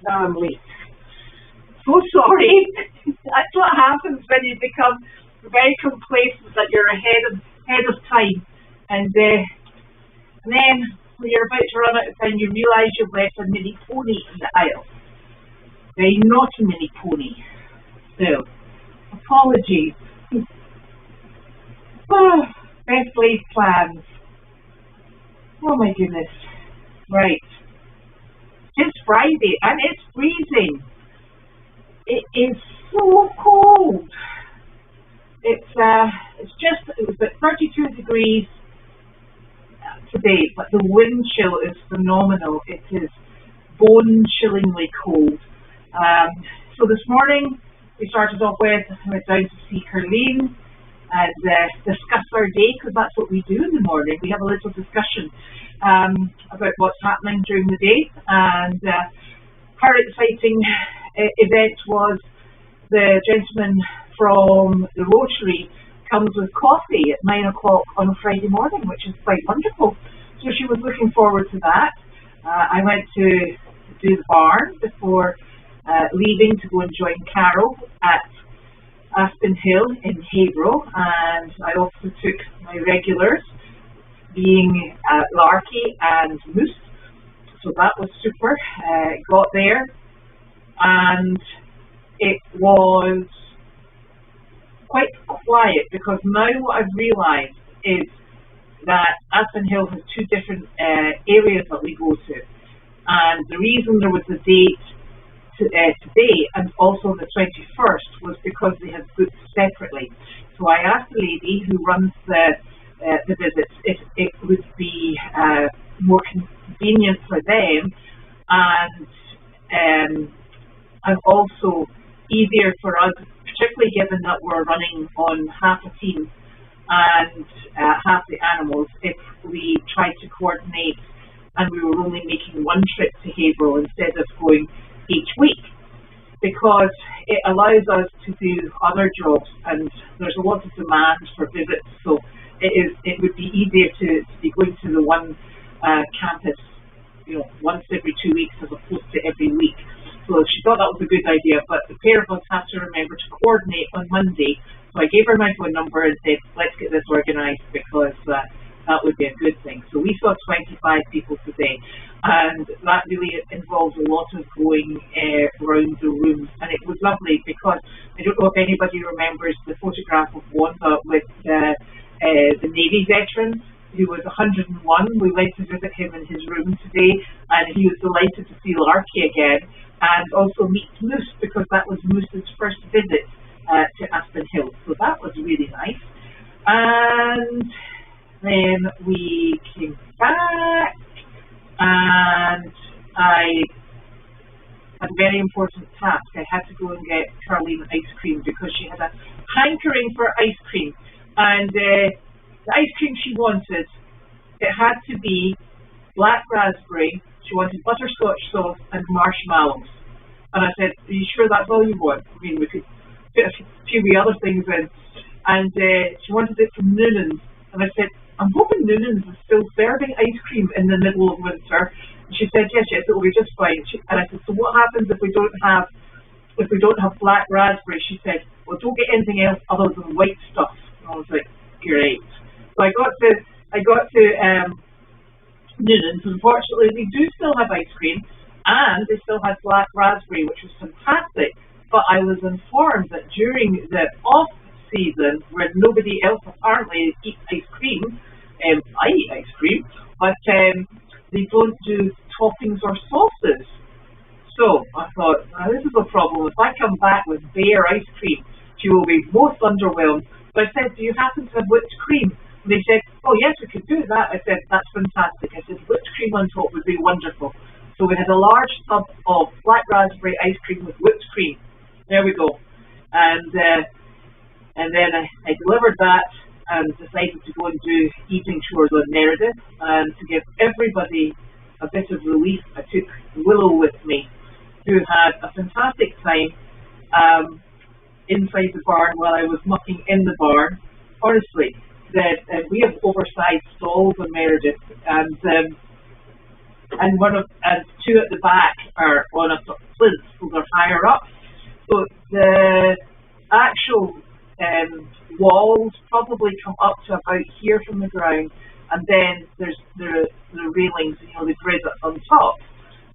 I'm late. So sorry. That's what happens when you become very complacent that you're ahead of time. And then when you're about to run out of time, you realise you've left a mini pony in the aisle. Very naughty mini pony. So, apologies. Oh, best laid plans. Oh my goodness. Right. It's Friday and it's freezing. It is so cold. It was at 32 degrees today, but the wind chill is phenomenal. It is bone-chillingly cold. So this morning we started off with, I went down to see Carleen and discuss our day, because that's what we do in the morning. We have a little discussion about what's happening during the day. And her exciting event was the gentleman from the Rotary comes with coffee at 9 o'clock on a Friday morning, which is quite wonderful. So she was looking forward to that. I went to do the barn before leaving to go and join Carol at Aspen Hill in Haverhill, and I also took my regulars, being Larky and Moose, so that was super. Got there and it was quite quiet, because now what I've realised is that Aspen Hill has two different areas that we go to, and the reason there was a date today and also on the 21st was because they had booked separately. So I asked the lady who runs the visits if it would be more convenient for them and also easier for us, particularly given that we're running on half a team and half the animals, if we tried to coordinate and we were only making one trip to Haverhill instead of going each week, because it allows us to do other jobs and there's a lot of demand for visits, so it would be easier to be going to the one campus, once every 2 weeks as opposed to every week. So she thought that was a good idea, but the pair of us have to remember to coordinate on Monday. So I gave her my phone number and said, let's get this organised, because that would be a good thing. So we saw 25 people today, and that really involves a lot of going around the rooms, and it was lovely, because I don't know if anybody remembers the photograph of Wanda with the Navy veteran who was 101. We went to visit him in his room today, and he was delighted to see Larky again, and also meet Moose, because that was Moose's first visit to Aspen Hill. So that was really nice. And then we came back, and I had a very important task. I had to go and get Carleen ice cream, because she had a hankering for ice cream. And the ice cream she wanted, it had to be black raspberry. She wanted butterscotch sauce and marshmallows. And I said, are you sure that's all you want? I mean, we could fit a few other things in. And she wanted it from Noonan's. And I said, I'm hoping Noonan's is still serving ice cream in the middle of winter. And she said, yes, it will be just fine. And I said, so what happens if we don't have black raspberry? She said, well, don't get anything else other than white stuff. And I was like, great. So I got to Noonan's. Unfortunately, they do still have ice cream, and they still had black raspberry, which was fantastic. But I was informed that during the off season, where nobody else apparently eats ice cream, I eat ice cream, but they don't do toppings or sauces. So I thought, this is a problem. If I come back with bare ice cream, she will be most underwhelmed. So I said, do you happen to have whipped cream? And they said, oh yes, we could do that. I said, that's fantastic. I said, whipped cream on top would be wonderful. So we had a large tub of black raspberry ice cream with whipped cream. There we go. And then I delivered that and decided to go and do evening chores on Meredith. And to give everybody a bit of relief, I took Willow with me, who had a fantastic time inside the barn while I was mucking in the barn. Honestly, we have oversized stalls on Meredith, and and two at the back are on a sort of plinth, so they're higher up. So the actual walls probably come up to about here from the ground, and then there's the railings, you know, the grid that's on top.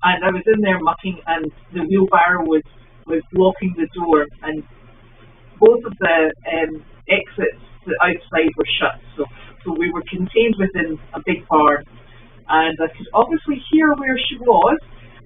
And I was in there mucking, and the wheelbarrow was blocking the door, and both of the exits to the outside were shut. So we were contained within a big barn, and I could obviously hear where she was,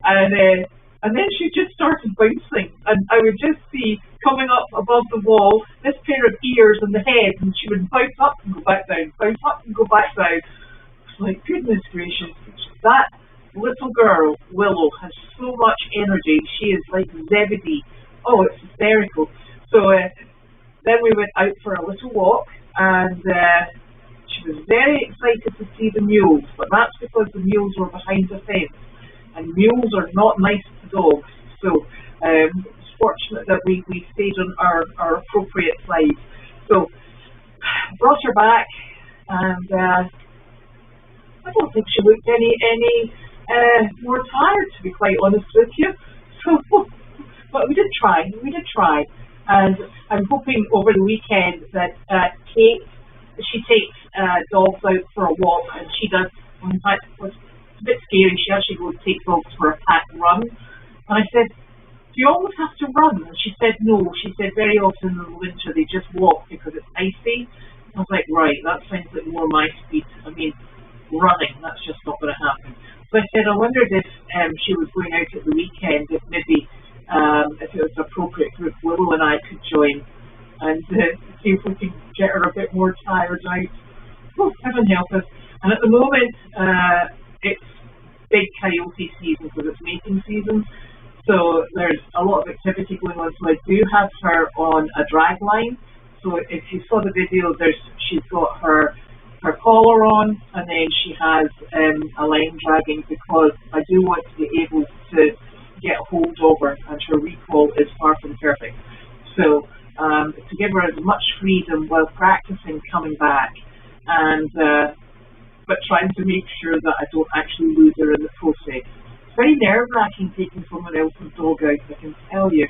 and then she just started bouncing, and I would just see coming up above the wall this pair of ears and the head, and she would bounce up and go back down, bounce up and go back down. It's like, goodness gracious, that little girl, Willow, has so much energy. She is like Zebedee. Oh, it's hysterical. So then we went out for a little walk, and she was very excited to see the mules, but that's because the mules were behind the fence, and mules are not nice to dogs. So it's fortunate that we stayed on our appropriate side. So brought her back, and I don't think she looked any more tired, to be quite honest with you. So, but we did try, and I'm hoping over the weekend that Kate, she takes dogs out for a walk, and she does. In fact, it's a bit scary. She actually goes take dogs for a pack run, and I said, "Do you always have to run?" And she said, "No." She said, "Very often in the winter they just walk because it's icy." I was like, "Right, that sounds like more my speed. I mean, running, that's just not going to happen." So I said, I wondered if she was going out at the weekend, if maybe if it was appropriate if Willow and I could join, and see if we could get her a bit more tired out. Oh, heaven help us. And at the moment, it's big coyote season because it's mating season. So there's a lot of activity going on. So I do have her on a drag line. So if you saw the video, she's got her collar on, and then she has a line dragging, because I do want to be able to get hold of her, and her recall is far from perfect. So to give her as much freedom while practicing coming back, and but trying to make sure that I don't actually lose her in the process. It's very nerve-wracking taking someone else's dog out, I can tell you.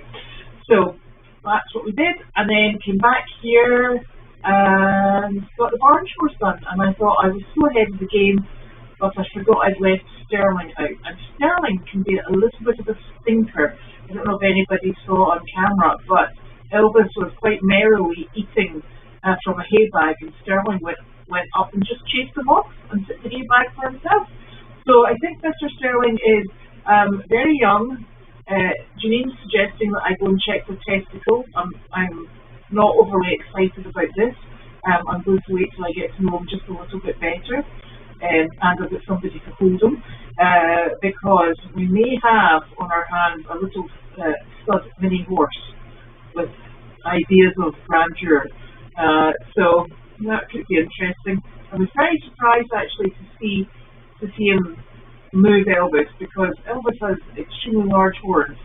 So that's what we did, and then came back here and got the barn chores done. And I thought I was so ahead of the game, but I forgot I'd left Sterling out. And Sterling can be a little bit of a stinker. I don't know if anybody saw on camera, but Elvis was quite merrily eating from a hay bag, and Sterling went up and just chased him off and took the hay bag for himself. So I think Mr. Sterling is very young. Janine's suggesting that I go and check the testicles. I'm not overly excited about this. I'm going to wait till I get to know him just a little bit better, and I've got somebody to hold him, because we may have on our hands a little stud mini horse with ideas of grandeur. So that could be interesting. I was very surprised actually to see him move Elvis, because Elvis has extremely large horns.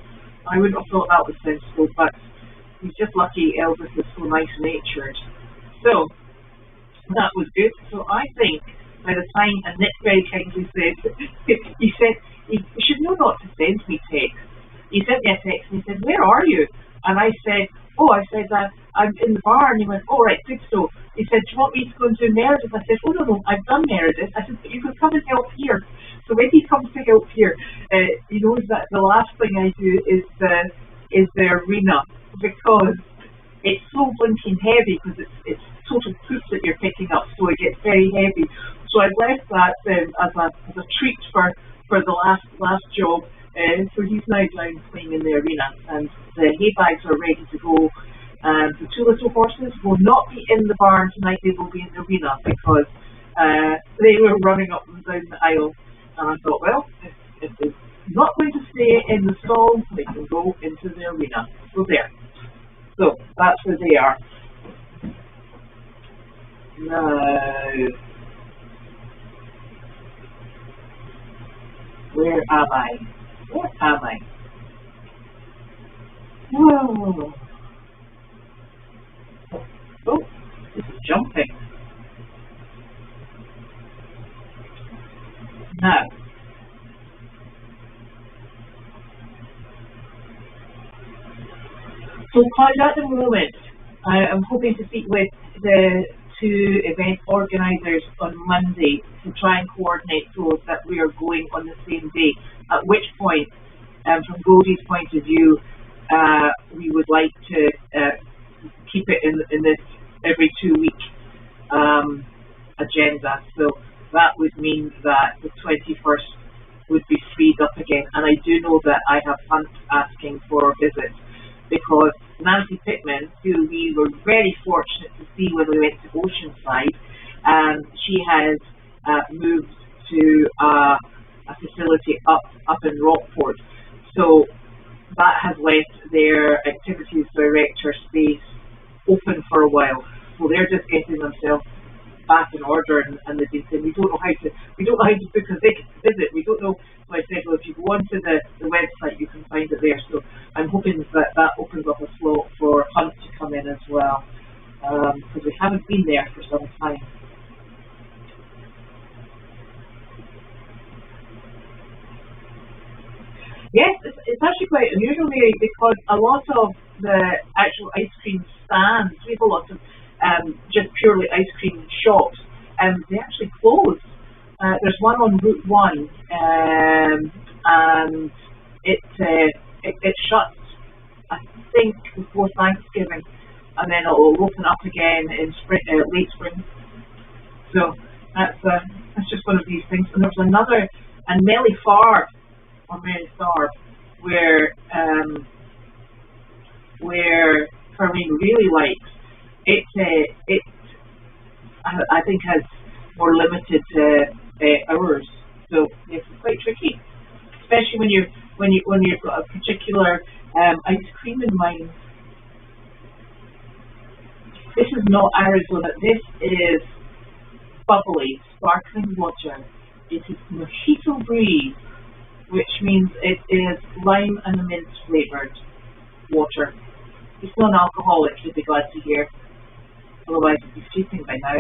I wouldn't have thought that was sensible, but he's just lucky Elvis is so nice natured. So that was good. So I think by the time, and Nick very kindly said, he said, you should know not to send me text. He sent me a text and he said, "Where are you?" And I said, "I'm in the barn." He went, "Oh, right, good." So he said, "Do you want me to go and do Meredith?" I said, "Oh, no, I've done Meredith." I said, "But you could come and help here." So when he comes to help here, he knows that the last thing I do is the arena, because it's so blinking heavy, because it's total poop that you're picking up, so it gets very heavy. So I left that as a treat for the last job. So he's now down playing in the arena, and the hay bags are ready to go. The two little horses will not be in the barn tonight. They will be in the arena, because they were running up and down the aisle. And I thought, well, if they're not going to stay in the stall, they can go into the arena. So there. So that's where they are. Now, where am I? Where am I? Oh, this is jumping. Now, So, Clyde, at the moment, I'm hoping to speak with the two event organisers on Monday to try and coordinate so that we are going on the same day. At which point, from Goldy's point of view, we would like to keep it in this every 2 week agenda. So that would mean that the 21st would be freed up again. And I do know that I have Hunt asking for visits, because Nancy Pittman, who we were very fortunate to see when we went to Oceanside, she has moved to a facility up in Rockport. So that has left their activities director space open for a while. So they're just getting themselves back in order, and they've been saying we don't know how to book a visit. We don't know. So I said, well, if you go onto the website, you can find it there. So I'm hoping that opens up a slot for Hunt to come in as well, because we haven't been there for some time. Yes, it's actually quite unusual, Mary, because a lot of the actual ice cream stands, we have a lot of just purely ice cream shops, they actually close. There's one on Route 1, and it shuts, I think, before Thanksgiving, and then it will open up again in spring, late spring. So that's just one of these things. And there's another, and Melly Farb, or Mary Farb, where Carlene really likes. It I think has more limited hours, so it's quite tricky, especially when you've got a particular ice cream in mind. This is not Arizona. This is bubbly sparkling water. It is mojito breeze, which means it is lime and mint flavoured water. It's non-alcoholic, you'd be glad to hear. Otherwise, it'd be sleeping by now.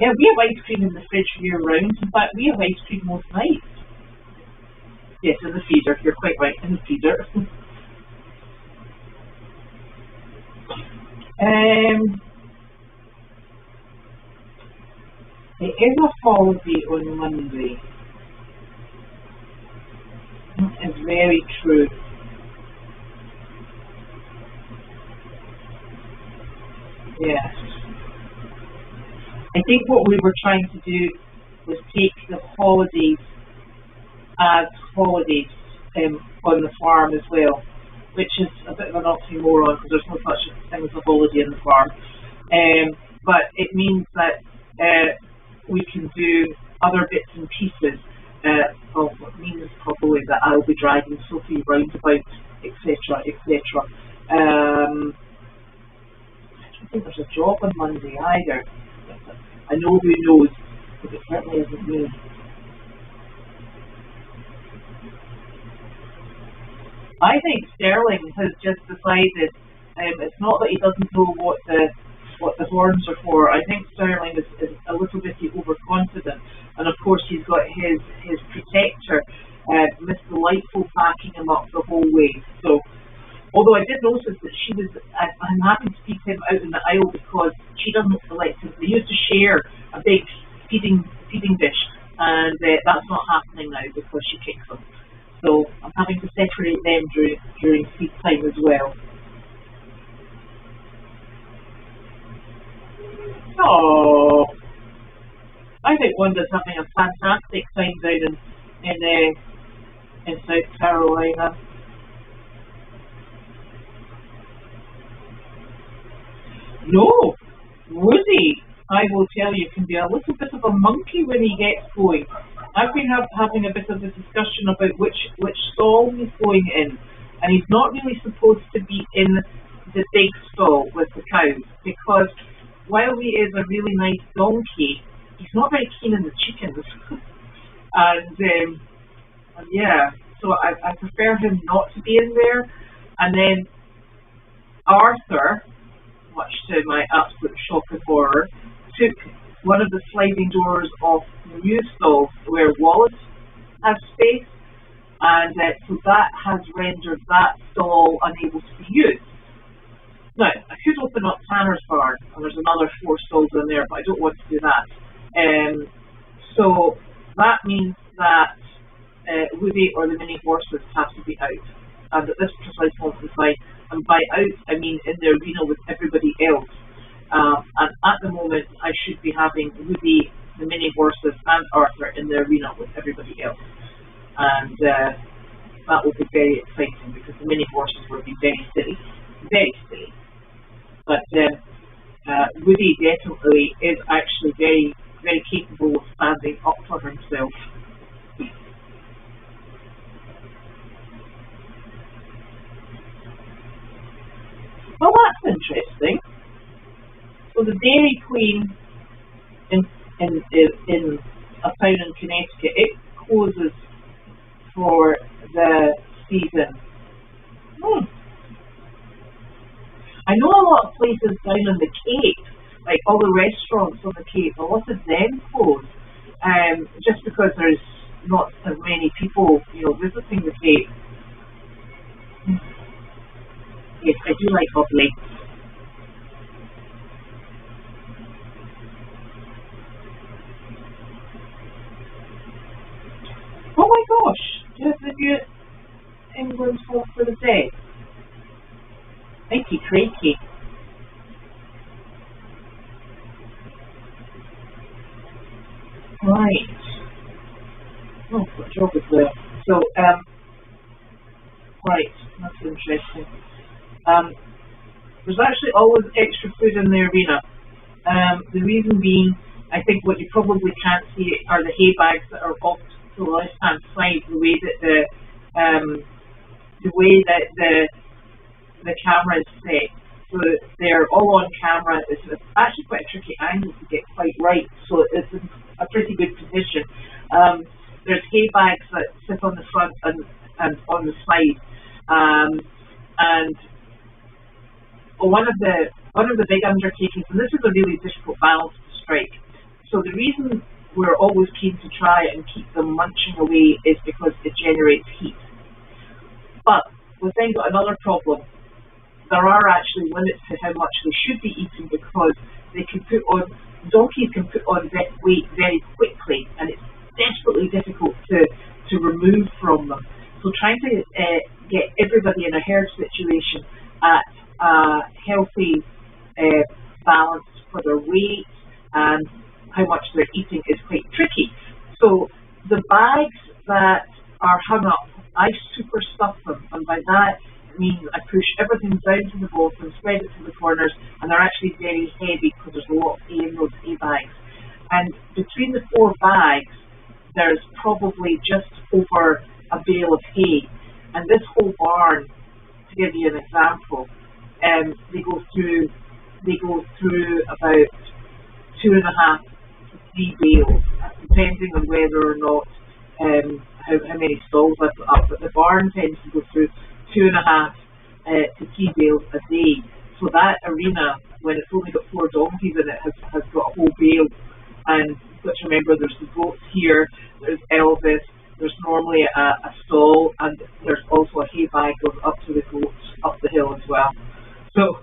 Yeah, we have ice cream in the fridge year round. In fact, we have ice cream most nights. Yes, in the freezer. You're quite right, in the freezer. It is a holiday on Monday. That is very true. Yes. I think what we were trying to do was take the holidays as holidays on the farm as well, which is a bit of an oxymoron because there's no such thing as a holiday in the farm. But it means that we can do other bits and pieces. What means probably that I'll be driving Sophie roundabout, etc., etc. I don't think there's a job on Monday either. I know who knows, but it certainly isn't me. I think Sterling has just decided it's not that he doesn't know what the horns are for. I think Sterling is a little bit overconfident, and of course he's got his protector, Miss Delightful, backing him up the whole way. So, although I did notice that I'm happy to keep him out in the aisle because she doesn't like him. They used to share a big feeding dish, and that's not happening now because she kicks him. So I'm having to separate them during feed time as well. Oh, I think Wanda's having a fantastic time down in South Carolina. No, Woody, I will tell you, can be a little bit of a monkey when he gets going. I've been having a bit of a discussion about which stall he's going in, and he's not really supposed to be in the big stall with the cows, because while he is a really nice donkey, he's not very keen in the chickens. and yeah, so I prefer him not to be in there. And then Arthur, much to my absolute shock and horror, took one of the sliding doors off the new stall where Wallace and so that has rendered that stall unable to be used. Now, I could open up Tanner's barn, and there's another 4 stalls in there, but I don't want to do that. So that means that Woody or the mini horses have to be out, and at this precise moment in time, and by out I mean in the arena with everybody else. And at the moment, I should be having Woody, the mini horses, and Arthur in the arena with everybody else, and that will be very exciting because the mini horses will be very silly, very silly. But Woody definitely is actually very, very capable of standing up for himself. Well, that's interesting. So the Dairy Queen in a town in Connecticut, it closes for the season. I know a lot of places down on the Cape, like all the restaurants on the Cape, a lot of them close, just because there's not as many people, visiting the Cape. Yes, I do like Goldy. Oh my gosh! Just review England's home for the day. Crikey, crikey. Right. Oh, what job is there? So, right, that's interesting. There's actually always extra food in the arena. The reason being, I think what you probably can't see are the hay bags that are off to the left-hand side. The way that the camera is set, so they're all on camera. It's actually quite a tricky angle to get quite right, so it's a pretty good position. There's hay bags that sit on the front and on the side, and one of the big undertakings, and this is a really difficult balance to strike. So the reason we're always keen to try and keep them munching away is because it generates heat. But we've then got another problem. There are actually limits to how much they should be eating because donkeys can put on weight very quickly, and it's desperately difficult to remove from them. So trying to get everybody in a herd situation at a healthy balance for their weight and how much they're eating is quite tricky. So the bags that are hung up, I super stuff them, and by that it means I push everything down to the bottom, spread it to the corners, and they're actually very heavy because there's a lot of hay in those hay bags. And between the 4 bags, there's probably just over a bale of hay. And this whole barn, to give you an example, they go through about 2.5 to 3 bales, depending on whether or not how many stalls I've put up. But the barn tends to go through 2.5 to 3 bales a day. So that arena, when it's only got 4 donkeys in it, has got a whole bale. And you've got to remember there's the goats here, there's Elvis, there's normally a stall, and there's also a hay bag goes up to the goats up the hill as well. So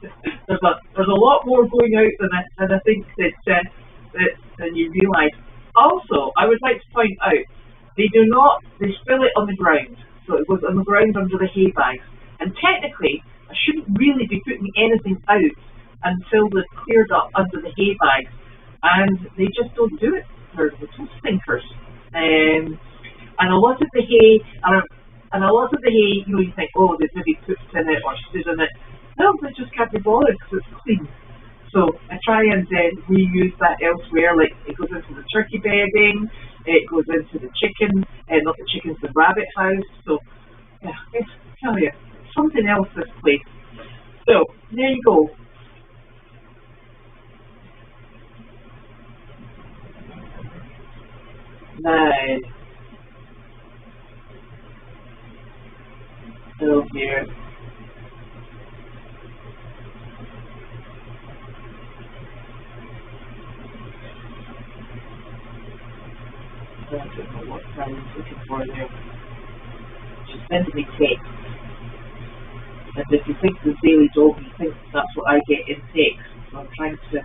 there's a lot more going out than I think than you realise. Also, I would like to point out, they spill it on the ground. So it goes on the ground under the hay bags. And technically, I shouldn't really be putting anything out until they've cleared up under the hay bags. And they just don't do it. They're little stinkers. And a lot of the hay, you think, oh, they've maybe pooped in it or stood in it. No, they just can't be bothered because it's clean. So I try and reuse that elsewhere. Like it goes into the turkey bedding, it goes into the chicken, not the chickens, the rabbit house. So yeah, I tell you, something else this place. So there you go. Nice. Oh dear. I don't know what I was looking for there. sending me text. And if you think the daily dog, you think that's what I get in text. So I'm trying to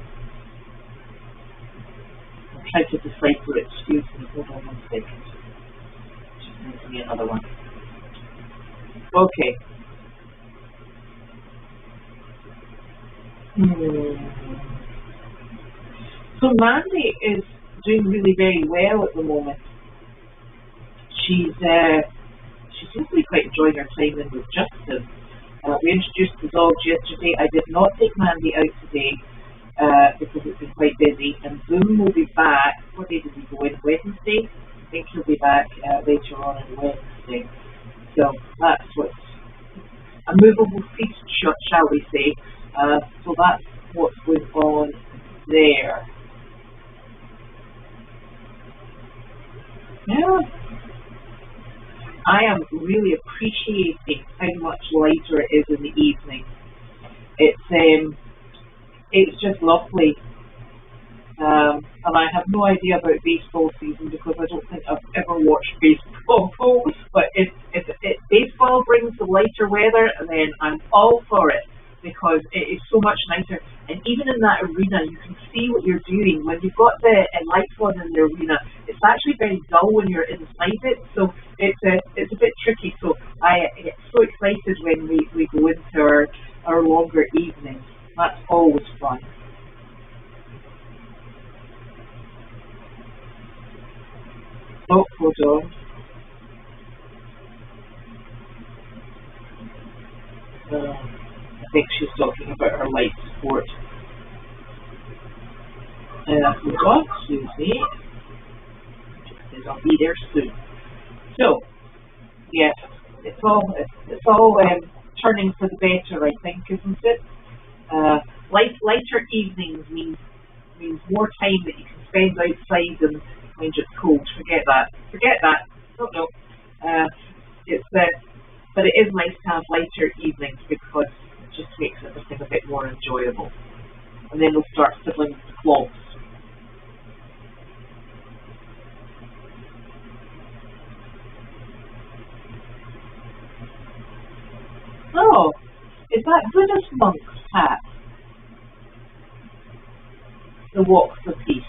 decipher it. Excuse me, hold on 1 second. Just sends me another one. Okay. So Mandy is doing really very well at the moment. She seems to be quite enjoying her time in with Justin. We introduced the dogs yesterday. I did not take Mandy out today because it's been quite busy. And Zoom will be back. What day did he go in? Wednesday? I think he'll be back later on on Wednesday. So that's what's a movable feast, shall we say. So that's what's going on there. Yeah. I am really appreciating how much lighter it is in the evening. It's just lovely. And I have no idea about baseball season because I don't think I've ever watched baseball. But if baseball brings the lighter weather, then I'm all for it because it is so much nicer. And even in that arena, you can see what you're doing. When you've got the lights on in the arena, it's actually very dull when you're inside it. So it's a bit tricky. So I get so excited when we go into our longer evenings. That's always fun. Oh, hold on. I think she's talking about her life sport. Hold on, excuse me. Says I'll be there soon. So, yes, it's all turning for the better, I think, isn't it? Lighter evenings means more time that you can spend outside and when it's cold. Forget that. Don't know. But it is nice to have lighter evenings because it just makes everything a bit more enjoyable. And then we'll start fiddling with the clocks. Oh, is that Buddhist monk's hat? The walk for peace.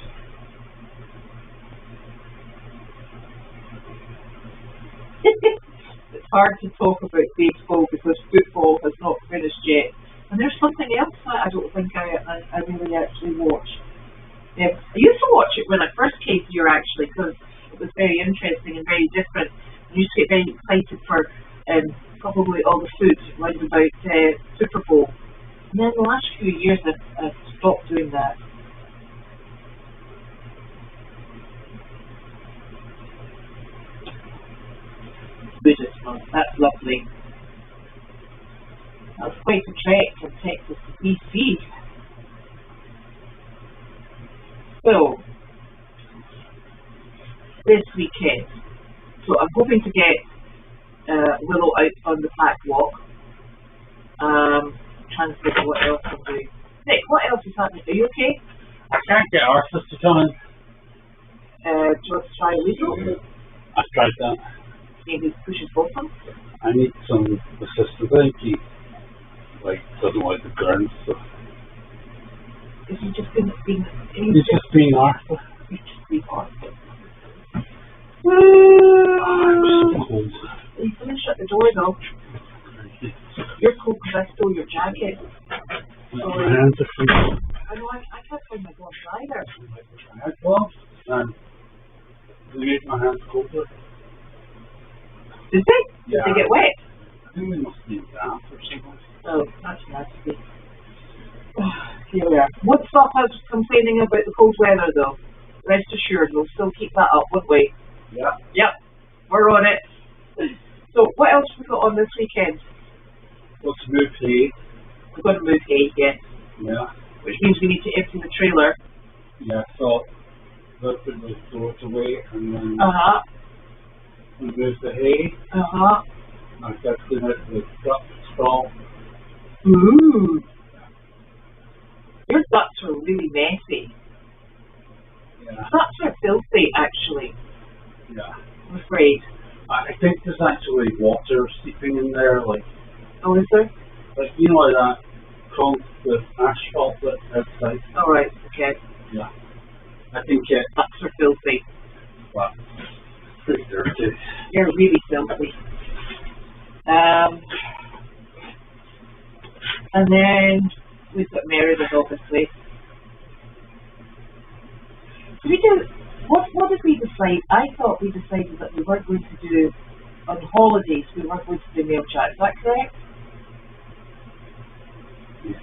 It's hard to talk about baseball because football has not finished yet. And there's something else that I don't think I really actually watched. I used to watch it when I first came here actually because it was very interesting and very different. I used to get very excited for probably all the food round about Super Bowl. And then the last few years I've stopped doing that. Buddhist monk, that's lovely. That's quite a trek from Texas to BC. So, this weekend, so I'm hoping to get Willow out on the pack walk. Trying to think of what else I'm doing. Nick, what else is happening? Are you okay? I can't get Arthur to come in. Do you want to try Lego? I've tried that. Maybe push his bottom? I need some assistance. I think he doesn't like the ground stuff. Is he just being He's just being Arthur. He's just being Arthur. I'm so cold. You couldn't shut the door though. You're cold because I stole your jacket. My hands are freezing. I know, I can't find my gloves either. I had gloves and they made my hands colder. Did they? Yeah. Did they get wet? I think they must be damp or something. Oh, that's nasty. Here we are. Won't stop us complaining about the cold weather though. Rest assured, we'll still keep that up, won't we? Yeah. Yep, we're on it. So, what else have we got on this weekend? Let's move hay. We're going to move hay, yes. Yeah. Which means we need to empty the trailer. Yeah, so let's put those doors away and then remove the hay. I've got to clean out the duck stall. Ooh. Your ducks are really messy. Yeah. Ducks are filthy, actually. Yeah. I'm afraid. I think there's actually water seeping in there, like. Oh, is there? Like, you know, like that the asphalt that's outside. All right. Okay. Yeah. I think that's for filthy. Well, pretty dirty. You're really filthy. And then we've got Meredith, obviously. Did we do? What did we decide? I thought we decided that we weren't going to do on holidays. We weren't going to do mail chat. Is that correct? Yes.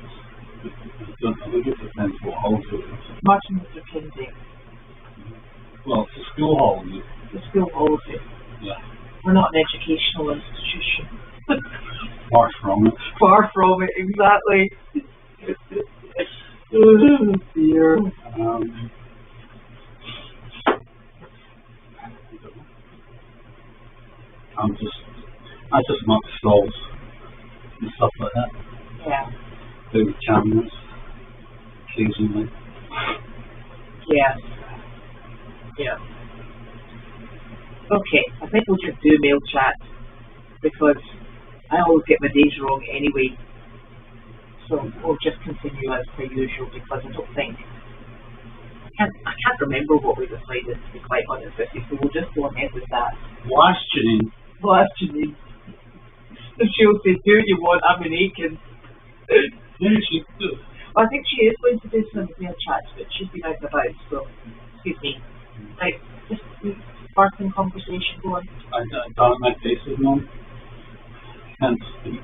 I think it depends what holiday it is. Martin Luther King Day. Well, it's a school holiday. The school holiday. Yeah. We're not an educational institution. Far from it. Far from it, exactly. Oh dear. I just knock stalls and stuff like that. Yeah. Do the cameras occasionally. Yeah. Yeah. Okay, I think we'll just do mail chat because I always get my days wrong anyway. So we'll just continue as per usual because I don't think I can't remember what we decided, to be quite honest with you, so we'll just go ahead with that. Last Janine. If she'll say, do you want American? Yeah, she do. I think she is going to do some mail chats, but she's been out and about, so excuse me. Right, just sparkling conversation going. I thought my face was numb. Can't speak.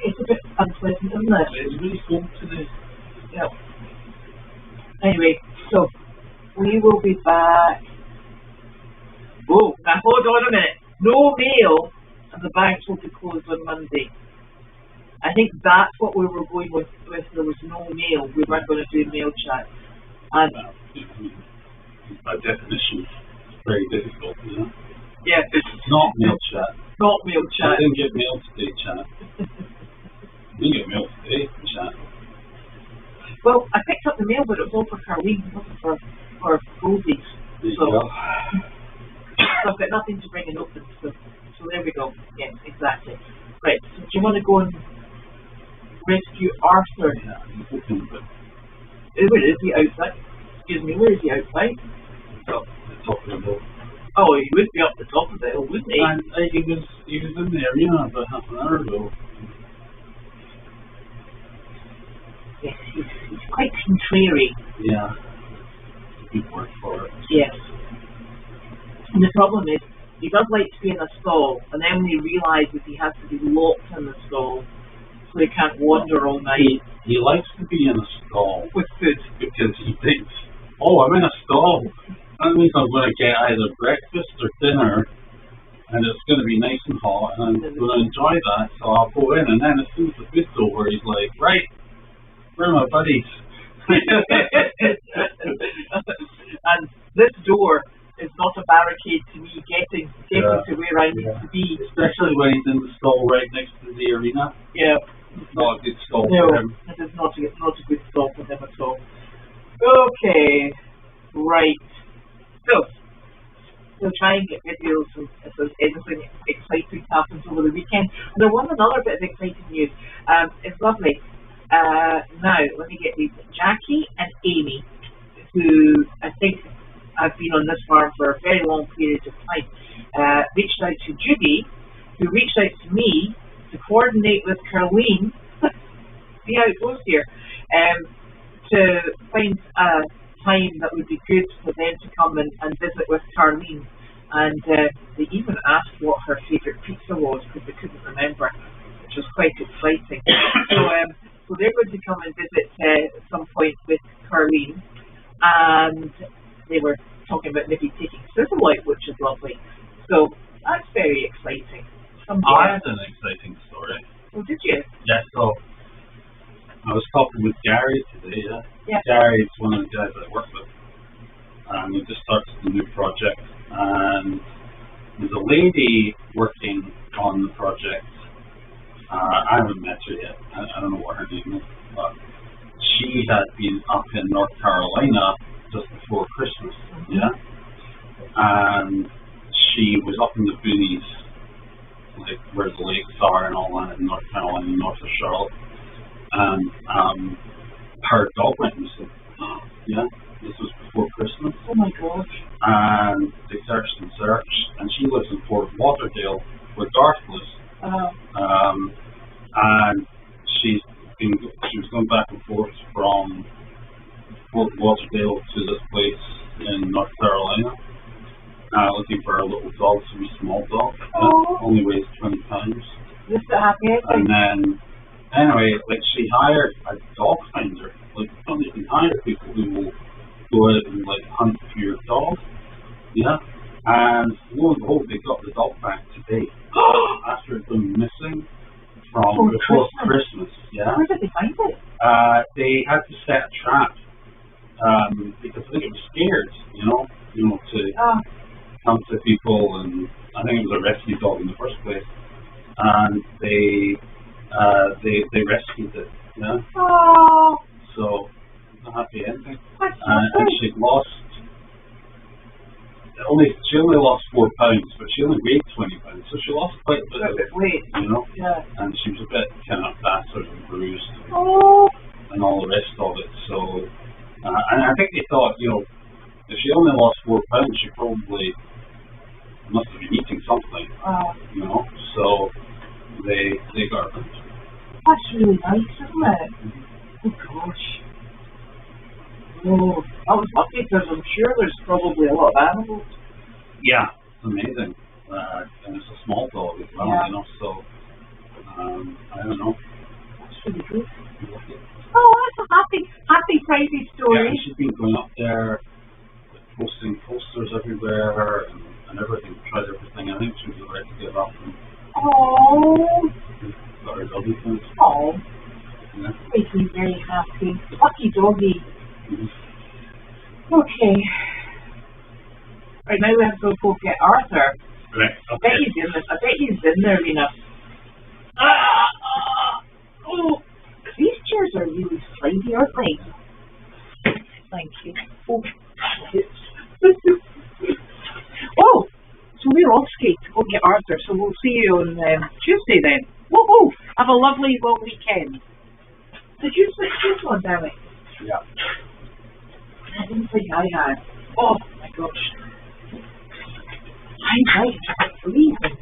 It's a bit unpleasant, isn't it? It's really cold today. Yeah. Anyway, so we will be back. Oh, now hold on a minute. No mail, and the banks will be closed on Monday. I think that's what we were going with. There was no mail. We weren't going to do mail chat. And by definition, it's very difficult, you know? Yeah. It's not mail chat. Not mail chat. I didn't get mail today, chat. I didn't get mail today, chat. Well, I picked up the mail, but it was all for Carleen, it wasn't for Goldy. So I've got nothing to bring and open. So there we go. Yes, exactly. Right. So do you want to go and rescue Arthur? Yeah, I'm hoping, but where is he outside? Excuse me, where is he outside? Up the top of the boat. Oh, he would be up the top of the hill, wouldn't he? And he was in the arena about half an hour ago. Yes, he's quite contrary. Yeah. Good word for it. Yes. And the problem is, he does like to be in a stall, and then when he realises he has to be locked in the stall, so he can't wander all night. He likes to be in a stall. With food. Because he thinks, oh, I'm in a stall. That means I'm going to get either breakfast or dinner, and it's going to be nice and hot, and I'm going to enjoy that, so I'll go in, and then as soon as the food's over, he's like, right, where are my buddies? And this door is not a barricade to me getting to where I need to be. Especially when he's in the stall right next to the arena. Yeah. It's not a good stall for him. It is not a good stall for him at all. Okay. Right. So, we'll try and get videos if there's anything exciting happens over the weekend. And there was another bit of exciting news. It's lovely. Now, let me get these. Jackie and Amy, who I think have been on this farm for a very long period of time, reached out to Judy, who reached out to me to coordinate with Carleen, see how it goes here, to find a time that would be good for them to come and visit with Carleen. And they even asked what her favourite pizza was because they couldn't remember, which was quite exciting. So they're going to come and visit at some point with Carleen, and they were talking about maybe taking Sizzlite, which is lovely. So that's very exciting. I had an exciting story. Oh, did you? Yeah, so I was talking with Gary today. Yeah. Gary's one of the guys I work with, and he just started a new project. And there's a lady working on the project. I haven't met her yet. I don't know what her name is, but she had been up in North Carolina just before Christmas, yeah. And she was up in the boonies, like where the lakes are and all that in North Carolina, north of Charlotte. And her dog went missing. Yeah, this was before Christmas. Oh my gosh. And they searched and searched, and she lives in Fort Lauderdale, where Garth lives. And she was going back and forth from Fort Lauderdale to this place in North Carolina, looking for a little dog, a wee small dog, only weighs 20 pounds. Just a happy And then, anyway, like she hired a dog finder. Like, you can hire people who will go out and like hunt for your dog. Yeah. And lo and behold, they got the dog back today after it had been missing from before Christmas. Yeah. Where did they find it? They had to set a trap because I think it was scared, to come to people, and I think it was a rescue dog in the first place. And they rescued it. Yeah. Oh. So a happy ending. And she lost. She only lost 4 pounds, but she only weighed 20 pounds, so she lost quite a bit of weight. Yeah. And she was a bit kind of battered and bruised, and all the rest of it. So, and I think they thought, if she only lost 4 pounds, she probably must have been eating something, So they got her. That's really nice, isn't it? Oh gosh. Oh, that was lucky because I'm sure there's probably a lot of animals. Yeah, it's amazing. And it's a small dog as well, so I don't know. That's really good. Oh, that's a happy Friday story. Yeah, she's been going up there, posting posters everywhere and everything, tried everything. I think she was ready to give up. Oh. Got her doggy things. Oh. Yeah. Makes me very happy. Lucky doggy. Okay. Right, now we have to go get Arthur. Right, I bet he's in there, Lena. Oh, these chairs are really slidey, aren't they? Thank you. Oh, oh, so we're off skate to go get Arthur, so we'll see you on Tuesday then. Woohoo! Have a lovely long weekend. Did you switch this one, Danny? Yeah. I didn't think I had. Oh my gosh. I'm right, freezing.